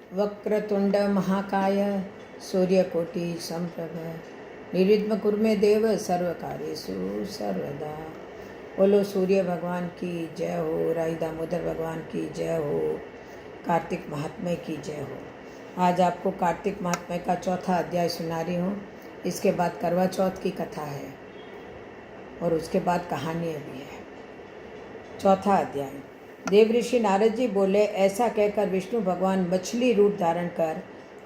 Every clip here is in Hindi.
वक्रतुंड महाकाय सूर्यकोटि समप्रभ निर्विघ्नं कुरु मे देव सर्वकार्येषु सर्वदा। बोलो सूर्य भगवान की जय हो, राई दामोदर भगवान की जय हो, कार्तिक महात्म्य की जय हो। आज आपको कार्तिक महात्म्य का चौथा अध्याय सुना रही हूँ। इसके बाद करवा चौथ की कथा है और उसके बाद कहानियाँ भी है। चौथा अध्याय। देव ऋषि नारद जी बोले, ऐसा कहकर विष्णु भगवान मछली रूप धारण कर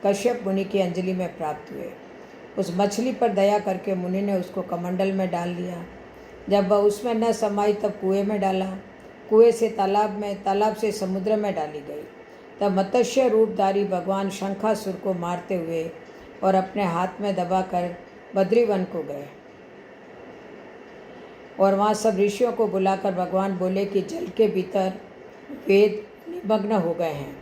कश्यप मुनि की अंजलि में प्राप्त हुए। उस मछली पर दया करके मुनि ने उसको कमंडल में डाल लिया। जब वह उसमें न समाई तब कुएं में डाला, कुएं से तालाब में, तालाब से समुद्र में डाली गई। तब मत्स्य रूपधारी भगवान शंखासुर को मारते हुए और अपने हाथ में दबाकर बद्रीवन को गए और वहाँ सब ऋषियों को बुलाकर भगवान बोले कि जल के भीतर वेद निमग्न हो गए हैं,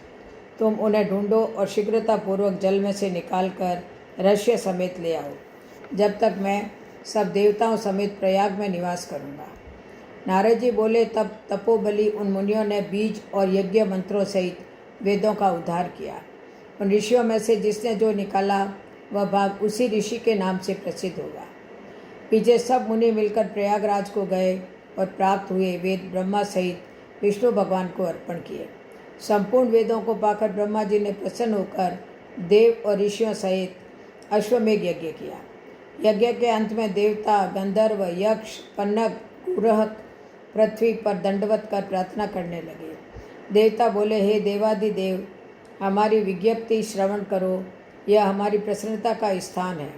तुम उन्हें ढूंढो और शीघ्रतापूर्वक जल में से निकालकर रहस्य समेत ले आओ, जब तक मैं सब देवताओं समेत प्रयाग में निवास करूँगा। नारद जी बोले, तब तपोबली उन मुनियों ने बीज और यज्ञ मंत्रों सहित वेदों का उद्धार किया। उन ऋषियों में से जिसने जो निकाला वह भाग उसी ऋषि के नाम से प्रसिद्ध होगा। पीछे सब मुनि मिलकर प्रयागराज को गए और प्राप्त हुए वेद ब्रह्मा सहित विष्णु भगवान को अर्पण किए। संपूर्ण वेदों को पाकर ब्रह्मा जी ने प्रसन्न होकर देव और ऋषियों सहित अश्वमेघ यज्ञ किया। यज्ञ के अंत में देवता, गंधर्व, यक्ष, पन्नग, कुरहक पृथ्वी पर दंडवत कर प्रार्थना करने लगे। देवता बोले, हे देवादिदेव, हमारी विज्ञप्ति श्रवण करो, यह हमारी प्रसन्नता का स्थान है,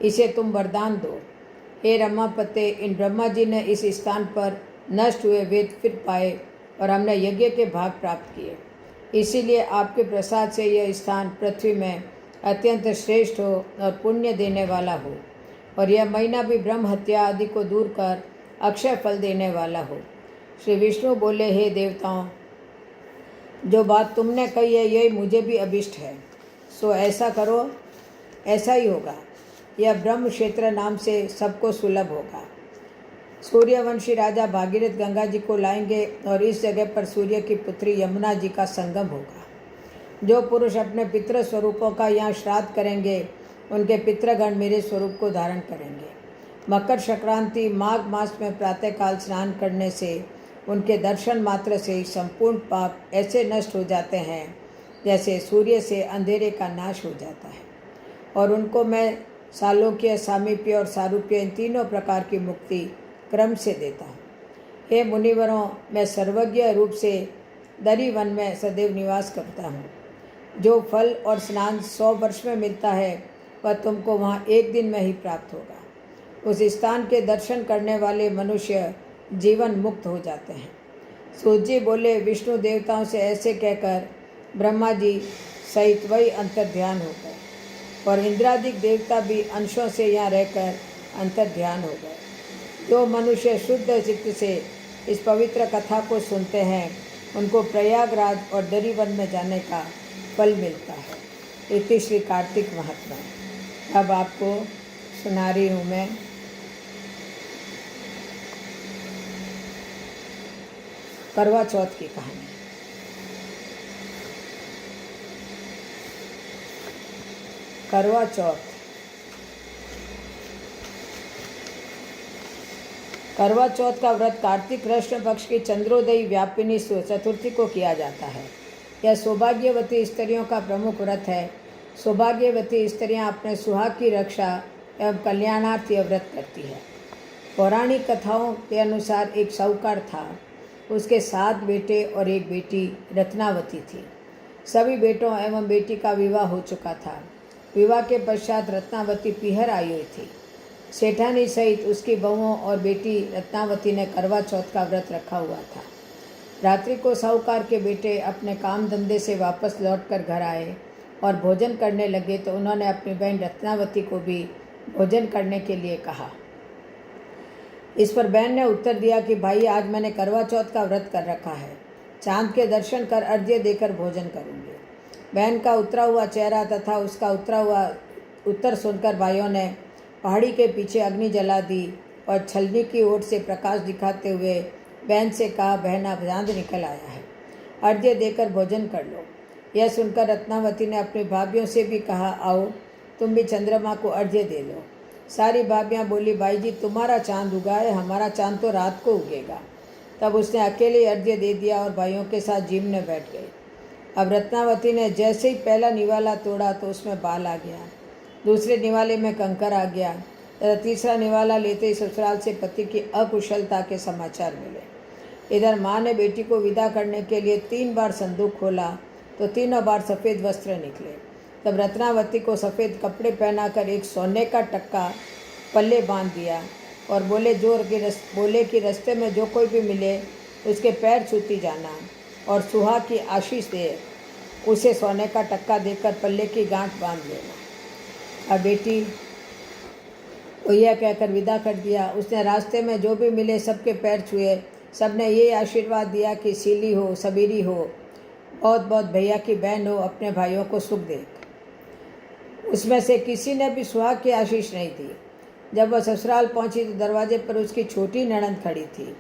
इसे तुम वरदान दो। हे रमापते, इन ब्रह्मा जी ने इस स्थान पर नष्ट हुए वेद फिर पाए और हमने यज्ञ के भाग प्राप्त किए। इसीलिए आपके प्रसाद से यह स्थान पृथ्वी में अत्यंत श्रेष्ठ हो और पुण्य देने वाला हो, और यह महीना भी ब्रह्म हत्या आदि को दूर कर अक्षय फल देने वाला हो। श्री विष्णु बोले, हे देवताओं, जो बात तुमने कही है यही मुझे भी अभिष्ट है, सो ऐसा करो, ऐसा ही होगा। यह ब्रह्म क्षेत्र नाम से सबको सुलभ होगा। सूर्यवंशी राजा भागीरथ गंगा जी को लाएंगे और इस जगह पर सूर्य की पुत्री यमुना जी का संगम होगा। जो पुरुष अपने पितृ स्वरूपों का यहाँ श्राद्ध करेंगे उनके पितृगण मेरे स्वरूप को धारण करेंगे। मकर संक्रांति माघ मास में प्रातःकाल स्नान करने से उनके दर्शन मात्र से ही संपूर्ण पाप ऐसे नष्ट हो जाते हैं जैसे सूर्य से अंधेरे का नाश हो जाता है, और उनको मैं सालोक्य, सामीप्य और सारूप्य इन तीनों प्रकार की मुक्ति क्रम से देता हूँ। हे मुनिवरों, मैं सर्वज्ञ रूप से दरी वन में सदैव निवास करता हूँ। जो फल और स्नान 100 वर्ष में मिलता है वह तुमको वहाँ एक दिन में ही प्राप्त होगा। उस स्थान के दर्शन करने वाले मनुष्य जीवन मुक्त हो जाते हैं। सूर्य जी बोले, विष्णु देवताओं से ऐसे कहकर ब्रह्मा जी सहित वही अंतर ध्यान हो गए और इंद्रादिक देवता भी अंशों से यहाँ रहकर अंतर ध्यान हो गए। जो मनुष्य शुद्ध चित्त से इस पवित्र कथा को सुनते हैं उनको प्रयागराज और दरीवन में जाने का फल मिलता है। इति श्री कार्तिक महात्म्य। अब आपको सुना रही हूँ मैं करवा चौथ की कहानी। करवा चौथ। करवा चौथ का व्रत कार्तिक कृष्ण पक्ष की चंद्रोदयी व्यापिनी चतुर्थी को किया जाता है। यह सौभाग्यवती स्त्रियों का प्रमुख व्रत है। सौभाग्यवती स्त्रियां अपने सुहाग की रक्षा एवं कल्याणार्थ यह व्रत करती है। पौराणिक कथाओं के अनुसार एक साहूकार था, उसके 7 बेटे और एक बेटी रत्नावती थी। सभी बेटों एवं बेटी का विवाह हो चुका था। विवाह के पश्चात रत्नावती पीहर आई हुई थी। सेठानी सहित उसकी बहुओं और बेटी रत्नावती ने करवा चौथ का व्रत रखा हुआ था। रात्रि को साहूकार के बेटे अपने काम धंधे से वापस लौटकर घर आए और भोजन करने लगे तो उन्होंने अपनी बहन रत्नावती को भी भोजन करने के लिए कहा। इस पर बहन ने उत्तर दिया कि भाई, आज मैंने करवा चौथ का व्रत कर रखा है, चांद के दर्शन कर अर्घ्य देकर भोजन करूँगी। बहन का उतरा हुआ चेहरा तथा उसका उतरा हुआ उत्तर सुनकर भाइयों ने पहाड़ी के पीछे अग्नि जला दी और छलनी की ओर से प्रकाश दिखाते हुए बहन से कहा, बहन अब चांद निकल आया है, अर्घ्य देकर भोजन कर लो। यह सुनकर रत्नावती ने अपनी भाभियों से भी कहा, आओ तुम भी चंद्रमा को अर्घ्य दे लो। सारी भाभियाँ बोली, भाई जी तुम्हारा चांद उगा है, हमारा चांद तो रात को उगेगा। तब उसने अकेले अर्घ्य दे दिया और भाइयों के साथ जीमने बैठ गई। अब रत्नावती ने जैसे ही पहला निवाला तोड़ा तो उसमें बाल आ गया, दूसरे निवाले में कंकर आ गया तथा तीसरा निवाला लेते ही ससुराल से पति की अकुशलता के समाचार मिले। इधर माँ ने बेटी को विदा करने के लिए 3 बार संदूक खोला तो तीनों बार सफ़ेद वस्त्र निकले। तब रत्नावती को सफ़ेद कपड़े पहनाकर एक सोने का टक्का पल्ले बांध दिया और बोले कि रास्ते में जो कोई भी मिले उसके पैर छूती जाना और सुहाग की आशीष दे उसे सोने का टक्का देकर पल्ले की गांठ बांध लेना। अब बेटी को यह कहकर विदा कर दिया। उसने रास्ते में जो भी मिले सबके पैर छुए। सबने ये आशीर्वाद दिया कि सीली हो, सबीरी हो, बहुत बहुत भैया की बहन हो, अपने भाइयों को सुख दे। उसमें से किसी ने भी सुहाग की आशीष नहीं दी। जब वह ससुराल पहुंची तो दरवाजे पर उसकी छोटी ननंद खड़ी थी।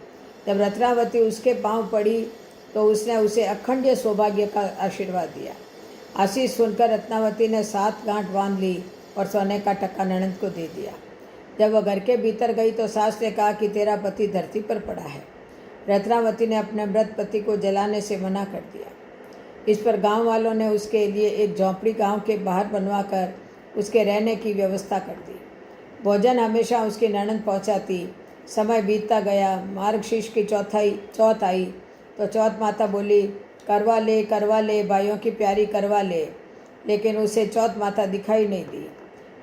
जब रत्नावती उसके पांव पड़ी तो उसने उसे अखंड सौभाग्य का आशीर्वाद दिया। आशीष सुनकर रत्नावती ने 7 गांठ बांध ली और सोने का टक्का ननंद को दे दिया। जब वह घर के भीतर गई तो सास ने कहा कि तेरा पति धरती पर पड़ा है। रत्नावती ने अपने मृत पति को जलाने से मना कर दिया। इस पर गांव वालों ने उसके लिए एक झोंपड़ी गांव के बाहर बनवाकर उसके रहने की व्यवस्था कर दी। भोजन हमेशा उसकी ननंद पहुंचाती। समय बीतता गया। मार्गशीर्ष की चौथ आई तो चौथ माता बोली, करवा ले भाइयों की प्यारी करवा ले। लेकिन उसे चौथ माता दिखाई नहीं दी।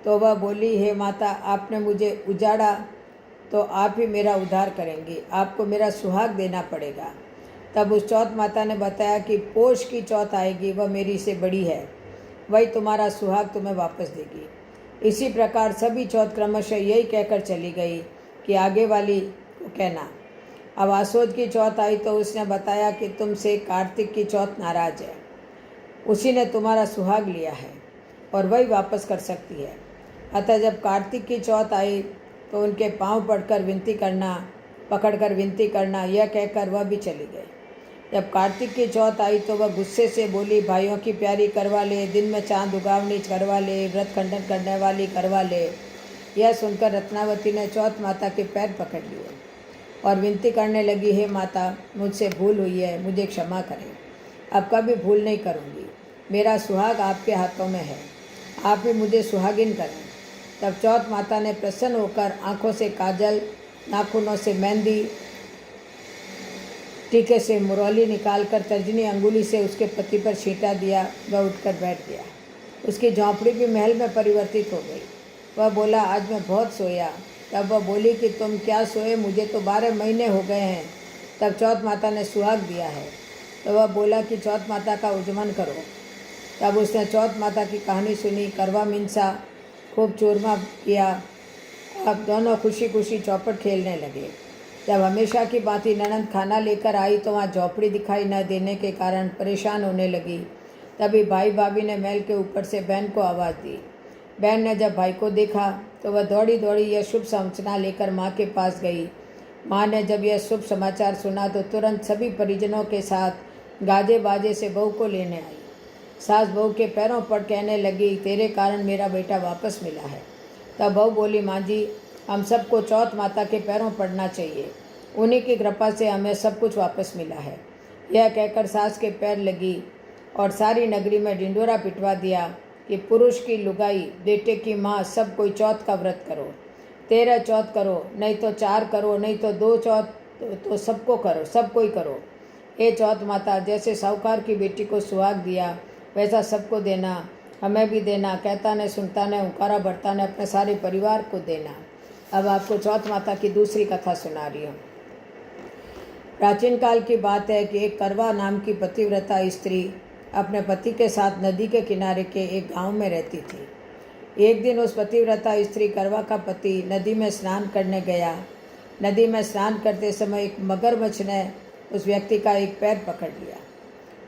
तो वह बोली, हे माता, आपने मुझे उजाड़ा तो आप ही मेरा उद्धार करेंगी, आपको मेरा सुहाग देना पड़ेगा। तब उस चौथ माता ने बताया कि पोष की चौथ आएगी, वह मेरी से बड़ी है, वही तुम्हारा सुहाग तुम्हें वापस देगी। इसी प्रकार सभी चौथ क्रमशः यही कहकर चली गई कि आगे वाली को कहना। अब आसोद की चौथ आई तो उसने बताया कि तुमसे कार्तिक की चौथ नाराज है, उसी ने तुम्हारा सुहाग लिया है और वही वापस कर सकती है। अतः जब कार्तिक की चौथ आई तो उनके पांव पकड़कर विनती करना, यह कहकर वह भी चली गई। जब कार्तिक की चौथ आई तो वह गुस्से से बोली, भाइयों की प्यारी करवा ले, दिन में चांद उगावनी करवा ले, व्रत खंडन करने वाली करवा ले। यह सुनकर रत्नावती ने चौथ माता के पैर पकड़ लिए और विनती करने लगी, हे माता, मुझसे भूल हुई है, मुझे क्षमा करें, अब कभी भूल नहीं करूँगी। मेरा सुहाग आपके हाथों में है, आप ही मुझे सुहागिन करें। तब चौथ माता ने प्रसन्न होकर आँखों से काजल, नाखूनों से मेहंदी, टीके से मुरौली निकालकर तर्जनी अंगुली से उसके पति पर छींटा दिया। वह उठकर बैठ गया। उसकी झोंपड़ी भी महल में परिवर्तित हो गई। वह बोला, आज मैं बहुत सोया। तब वह बोली कि तुम क्या सोए, मुझे तो 12 महीने हो गए हैं। तब चौथ माता ने सुहाग दिया है। तो वह बोला कि चौथ माता का उज्जमन करो। तब उसने चौथ माता की कहानी सुनी, करवा मिंसा, खूब चूरमा किया। अब दोनों खुशी खुशी चौपट खेलने लगे। जब हमेशा की भांति ननंद खाना लेकर आई तो वहाँ झोंपड़ी दिखाई न देने के कारण परेशान होने लगी। तभी भाई भाभी ने महल के ऊपर से बहन को आवाज़ दी। बहन ने जब भाई को देखा तो वह दौड़ी दौड़ी यह शुभ समाचार लेकर माँ के पास गई। माँ ने जब यह शुभ समाचार सुना तो तुरंत सभी परिजनों के साथ गाजे बाजे से बहू को लेने आई। सास बहू के पैरों पर कहने लगी, तेरे कारण मेरा बेटा वापस मिला है। तब बहू बोली, माँ जी, हम सबको चौथ माता के पैरों पड़ना चाहिए, उन्हीं की कृपा से हमें सब कुछ वापस मिला है। यह कहकर सास के पैर लगी और सारी नगरी में ढिंढोरा पिटवा दिया कि पुरुष की लुगाई, बेटे की माँ, सब कोई चौथ का व्रत करो, 13 चौथ करो, नहीं तो 4 करो, नहीं तो 2 चौथ तो सबको करो, सब कोई करो। हे चौथ माता, जैसे साहूकार की बेटी को सुहाग दिया वैसा सबको देना, हमें भी देना। कहता ने सुनता ने हुंकारा भरता ने अपने सारे परिवार को देना। अब आपको चौथ माता की दूसरी कथा सुना रही हूँ। प्राचीन काल की बात है कि एक करवा नाम की पतिव्रता स्त्री अपने पति के साथ नदी के किनारे के एक गांव में रहती थी। एक दिन उस पतिव्रता स्त्री करवा का पति नदी में स्नान करने गया। नदी में स्नान करते समय एक मगरमच्छ ने उस व्यक्ति का एक पैर पकड़ लिया।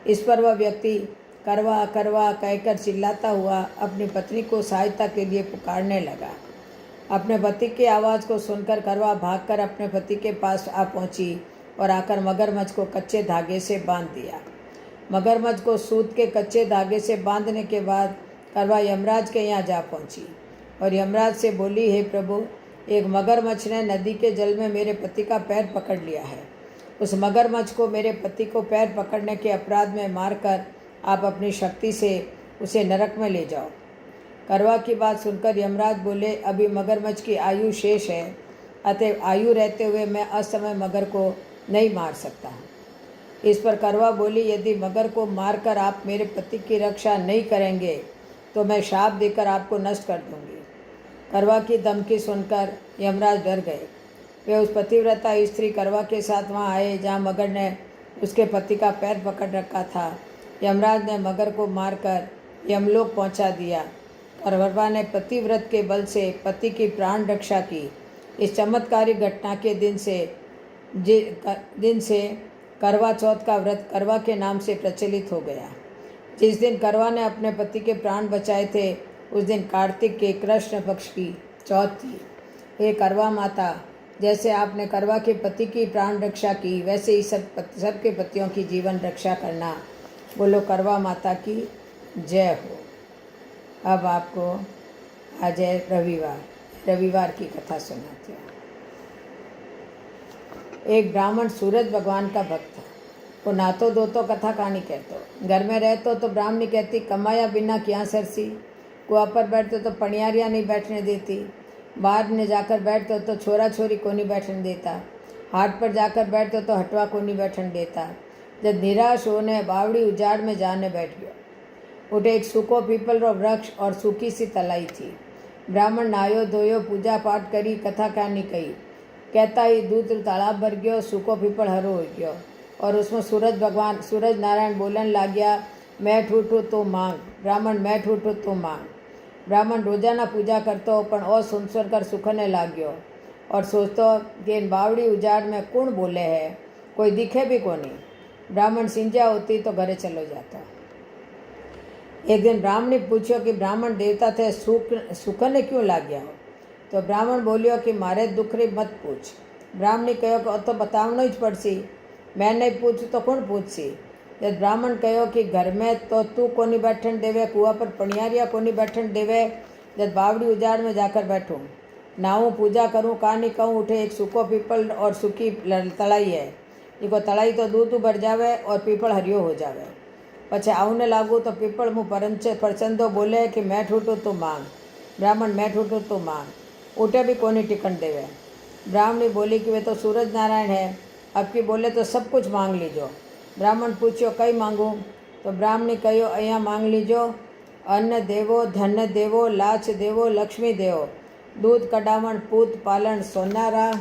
इस पर वह व्यक्ति करवा करवा कहकर चिल्लाता हुआ अपनी पत्नी को सहायता के लिए पुकारने लगा। अपने पति की आवाज़ को सुनकर करवा भागकर अपने पति के पास आ पहुंची और आकर मगरमच्छ को कच्चे धागे से बांध दिया। मगरमच्छ को सूत के कच्चे धागे से बांधने के बाद करवा यमराज के यहाँ जा पहुँची और यमराज से बोली, हे प्रभु, एक मगरमच्छ ने नदी के जल में मेरे पति का पैर पकड़ लिया है। उस मगरमच्छ को मेरे पति को पैर पकड़ने के अपराध में मारकर आप अपनी शक्ति से उसे नरक में ले जाओ। करवा की बात सुनकर यमराज बोले, अभी मगरमच्छ की आयु शेष है, अतएव आयु रहते हुए मैं असमय मगर को नहीं मार सकता। इस पर करवा बोली, यदि मगर को मारकर आप मेरे पति की रक्षा नहीं करेंगे तो मैं शाप देकर आपको नष्ट कर दूंगी। करवा की धमकी सुनकर यमराज डर गए। वे उस पतिव्रता स्त्री करवा के साथ वहाँ आए जहाँ मगर ने उसके पति का पैर पकड़ रखा था। यमराज ने मगर को मारकर यमलोक पहुँचा दिया। करवा ने पतिव्रत के बल से पति की प्राण रक्षा की। इस चमत्कारी घटना के दिन से करवा चौथ का व्रत करवा के नाम से प्रचलित हो गया। जिस दिन करवा ने अपने पति के प्राण बचाए थे उस दिन कार्तिक के कृष्ण पक्ष की चौथ थी। हे करवा माता, जैसे आपने करवा के पति की प्राण रक्षा की, वैसे ही सबके पतियों की जीवन रक्षा करना। बोलो करवा माता की जय हो। अब आपको आज है रविवार की कथा सुनाते हैं। एक ब्राह्मण सूरज भगवान का भक्त था। वो ना तो दो तो कथा कहानी कहते, घर में रहते तो ब्राह्मणी कहती, कमाया बिना क्या सरसी। कुआ पर बैठते तो पनियारियाँ नहीं बैठने देती। बाहर ने जाकर बैठते तो छोरा छोरी को नहीं बैठने देता। हाट पर जाकर बैठते तो हटवा को नहीं बैठने देता। जब निराश होने बावड़ी उजाड़ में जाने बैठ गया। उठे एक सूखो पीपल रो वृक्ष और सूखी सी तलाई थी। ब्राह्मण नहायो धोयो, पूजा पाठ करी, कथा कहानी कही। कहता ही दूध तालाब भर गयो, सूखो पीपल हरो हो गयो और उसमें सूरज नारायण बोलन लाग गया, मैं ठूठू तो मांग। ब्राह्मण मैं ठूठू तो मांग। ब्राह्मण रोजाना पूजा करतो पण और सुन कर सुखने लाग गयो और सोचतो कि इन बावड़ी उजाड़ में कौन बोले है, कोई दिखे भी कोनी। ब्राह्मण सिंजा होती तो घरे चलो जाता। एक दिन ब्राह्मणी पूछो कि ब्राह्मण देवता थे सुखने क्यों लाग गया हो। तो ब्राह्मण बोलियो कि मारे दुखरी मत पूछ। ब्राह्मणी कहो कि तो बतावनो ज पड़सी, मैं नहीं पूछूँ तो कौन पूछसी। जब ब्राह्मण कहो कि घर में तो तू कोनी बैठन देवे, कुआ पर पनियारिया कोनी बैठन देवे, जब बावड़ी उजाड़ में जाकर बैठूँ, नाहूँ पूजा करूँ, कहानी कहूँ। उठे एक सूखो पीपल और सूखी तलाई है, इको तलाई तो दूध भर जावे और पीपल हरियो हो जावे। पछे आवने लागू तो पीपल मुँह परचंदो बोले कि मैं ठूठू तो मांग। ब्राह्मण मैं ठूठू तो मांग। उठे भी कोनी टिकन देवे। ब्राह्मणी बोली कि वे तो सूरज नारायण है, अब की बोले तो सब कुछ मांग लीजो। ब्राह्मण पूछ्यो कई मांगू। तो ब्राह्मणी कहो अहियाँ मांग लीजो, अन्न देवो, धन देवो, लाच देवो, लक्ष्मी देवो, दूध कडावण, पूत पालन, सोनारा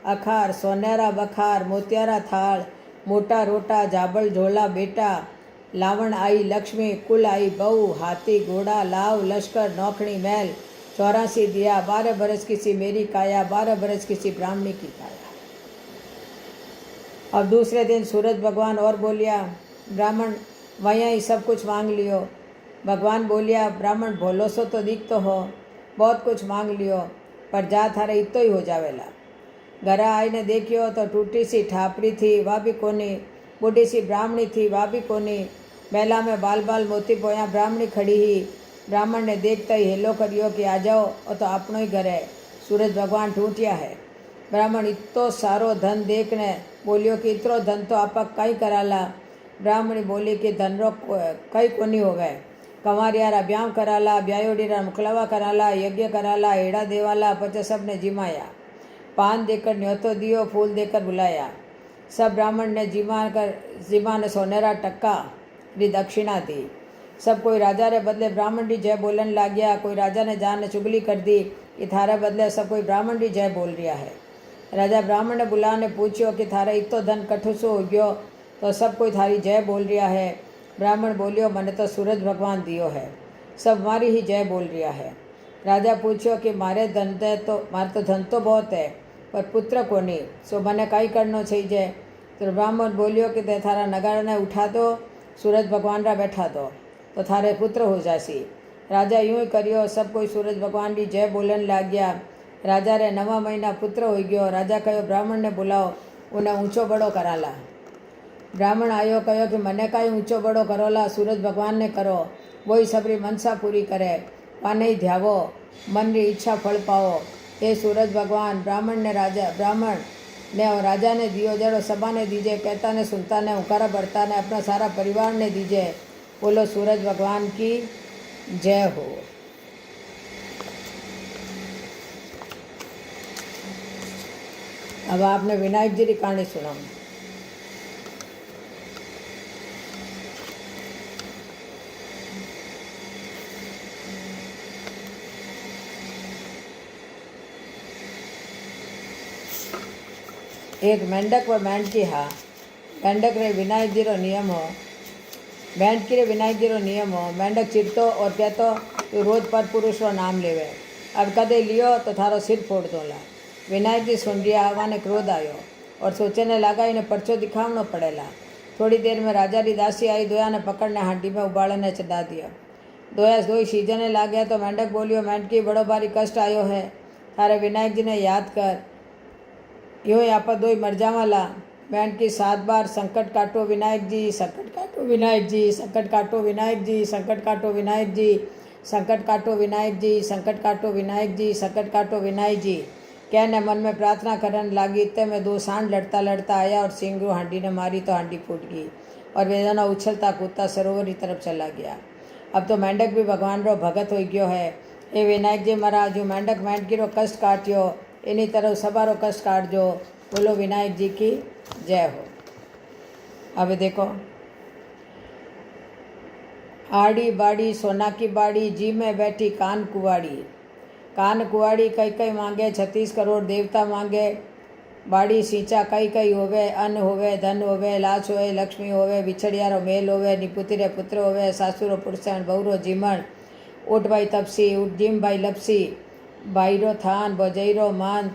अखार, सोनेरा बखार, मोतियारा थाल, मोटा रोटा, जाबल झोला बेटा, लावण आई लक्ष्मी, कुल आई बहू, हाथी घोड़ा, लाव लश्कर, नौखणी महल, 84 दिया, 12 बरस किसी मेरी काया, 12 बरस किसी ब्राह्मणी की काया। अब दूसरे दिन सूरज भगवान और बोलिया, ब्राह्मण वहीं ही सब कुछ मांग लियो। भगवान बोलिया, ब्राह्मण भोलो सो तो दिख तो हो, बहुत कुछ मांग लियो, पर जा थारे इतो ही हो जावेला। घर आईने देखियो तो टूटी सी ठापरी थी, वह भी कोनी। बूढ़ी सी ब्राह्मणी थी, वह भी कोनी। मेला में बाल बाल मोती पोया ब्राह्मणी खड़ी ही। ब्राह्मण ने देखता ही हेलो करियो कि आ जाओ, और तो अपनो ही घर है, सूरज भगवान टूटिया है। ब्राह्मण इतो सारो धन देखने बोलियो कि इतरो धन तो आपा कई कराला। ब्राह्मणी बोली कि धन रो कई कोनी होवे, कंवारियारा ब्याह कराला, ब्यायोडीरा मुखलावा कराला, यज्ञ कराला, हेड़ा देवाला, पचे सबने जिमाया। पान देकर न्योतो दियो, फूल देकर बुलाया। सब ब्राह्मण ने जिमा ने सोनेरा टक्का री दक्षिणा दी। सब कोई राजा रे बदले ब्राह्मण री जय बोलन लाग गया। कोई राजा ने जान ने चुगली कर दी कि थारे बदले सब कोई ब्राह्मण री जय बोल रिया है। राजा ब्राह्मण ने बुला ने पूछ्यो कि थारे इतो धन कठू सो हो गयो, तो सब कोई थारी जय बोल रिया है। ब्राह्मण बोलियो, मने तो सूरज भगवान दियो है, सब मारी ही जय बोल रिया है। राजा पूछ्यो कि मारे तो धन तो बहुत है, पर पुत्र कोनी, सो मने काई करनो चाहिए। तो ब्राह्मण बोलियो कि ते थारा नगारा ने उठा दो, सूरज भगवान रा बैठा दो, तो थारे पुत्र हो जासी। राजा यूँ ही करियो, सब कोई सूरज भगवान की जय बोलन लाग गया। राजा रे 9 महीना पुत्र हो गयो। राजा कहो ब्राह्मण ने बुलाओ, उन्हें ऊँचो बड़ो कराला। બ્રાહ્મણ આવ્યો કહ્યો કે મને કાંઈ ઊંચો બળો કરોલા સૂરજ ભગવાનને કરો, વોઈ સબરી મનસા પૂરી કરે, પાનઈ ધ્યાવો, મનની ઈચ્છા ફળ પાવો। हे सूरज भगवान, ब्राह्मण ने और राजा ने दियो जड़ो सभा ने दीजिए, कहता ने सुनता ने उकारा बढ़ता ने अपना सारा परिवार ने दीजिए। बोलो सूरज भगवान की जय हो। अब आपने विनायक जी की कहानी सुनाओ। एक मेंढक व मेंढकी हा। मेंढक रे विनायक जी रो नियम हो, मेंढकी रे विनायक जी रो नियम हो। मेंढक चिरतो और कहतो तू रोज पर पुरुष रो नाम लेवे, अब कदे लियो तो थारो सिर फोड़ दोला। विनायक जी सुन रिया हवा ने क्रोध आयो और सोचने लगा इन्हें पर्चो दिखावनो पड़ेला। थोड़ी देर में राजा री दासी आई, दोया ने पकड़ने हांडी में उबालने चढ़ा दिया। दोया दोई सीजने लाग गया तो मेंढक बोलियो मेंढकी बड़ो भारी कष्ट आयो है, थारे विनायक जी ने याद कर, यूँ आप दोई मर जावाला। मेंढकी 7 बार संकट काटो विनायक जी, संकट काटो विनायक जी, संकट काटो विनायक जी, संकट काटो विनायक जी, संकट काटो विनायक जी, संकट काटो विनायक जी, संकट काटो विनायक जी कहने मन में प्रार्थना करने लगी। इतने में 2 सांड लड़ता लड़ता आया और सिंगरू हांडी ने मारी तो हांडी फूट गई और वेदना उछलता कूदता सरोवर की तरफ चला गया। अब तो मेंढक भी भगवान रो भगत हो गयो है। ए विनायक जी महाराज, जो मेंढक मेंढकी रो कष्ट काट्यो इन्हीं तरह सबारो कष्ट काटजो। बोलो विनायक जी की जय हो। अब देखो, आड़ी बाड़ी सोना की बाड़ी, जी में बैठी कान कुवाड़ी। कान कुवाड़ी कई कई मांगे, 36 करोड़ देवता मांगे। बाड़ी सींचा कई कई होवे, अन्न होवे, धन होवे, लाश होवे, लक्ष्मी होवे, बिछड़ियारो मेल होवे, निपुति रे पुत्र होवे, सासुरो पुरसण, बहुरो जीमण, ऊट भाई तपसी, ऊट जीम भाई लपसी, बाईरो थान, बजईरो मान,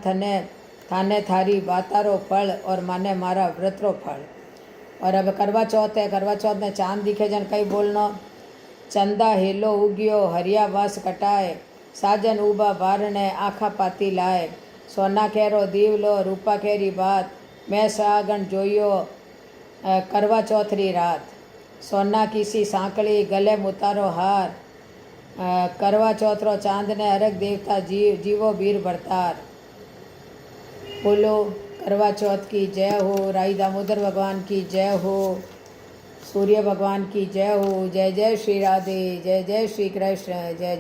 थाने थारी बातारो फल और माने मारा व्रतरो फल। और अब करवा चौथ है, करवा चौथ ने चांद दिखे जन कई बोलनो, चंदा हेलो उगियो, हरिया बास कटाए, साजन उबा बारणे, आखा पाती लाए, सोना केरो दीवलो, रूपा केरी बात, मैं सागण जोयो करवा चौथरी रात, सोना की सी सांकड़ी, गले मुतारो हार, करवा चौथरो चांद ने अरग देवता जीवो वीर भरतार। बोलो करवा चौथ की जय हो, राई दामोदर भगवान की जय हो, सूर्य भगवान की जय हो। जय जय श्री राधे, जय जय श्री कृष्ण, जय